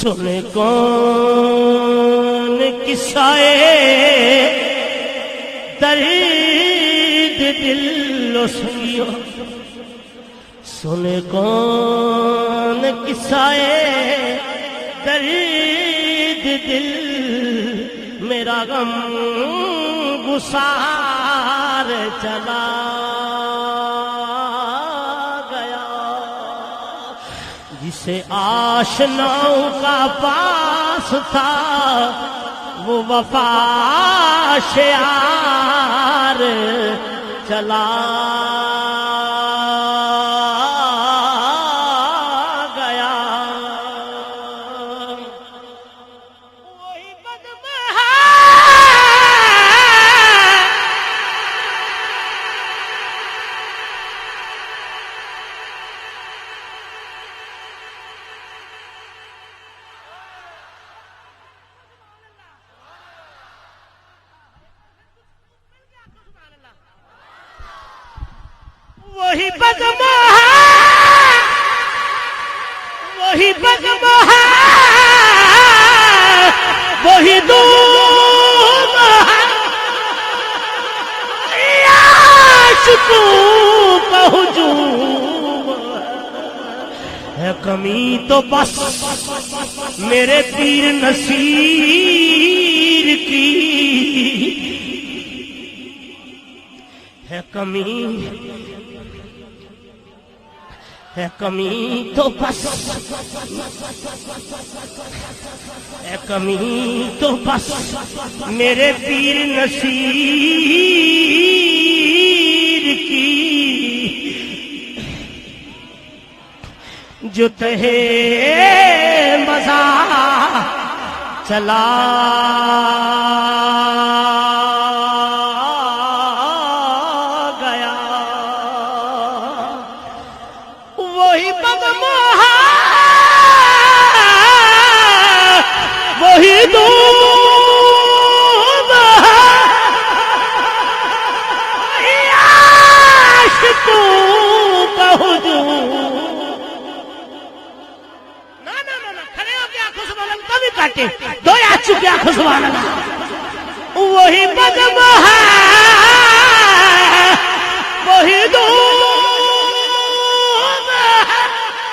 سنے کون قصائے درد دل و سنگیو، سنے کون قصائے درد دل، میرا غم گسار چلا گیا، جسے آشناؤں کا پاس تھا وہ وفا شعار چلا گیا۔ وہی بدمہ ہے، وہی بدمہ ہے، وہی دھوم ہے، عاشقوں کا ہجوم ہے، کمی تو بس میرے پیر نصیر کی ہے، کمی ہے، کمی تو بس ہے، کمی تو بس میرے پیر نصیر کی، جو تہے مزا چلا گیا، وہی بدمہ ہے، وہی دھوم ہے، وہی عاشقوں کا ہجوم۔ نا نا نا نا، کھڑے ہو کے آنکھوں سے بولیں تو بھی کاٹے، دو ہاتھ چکے آنکھوں سے بولیں، وہی بدمہ ہے، وہی دھوم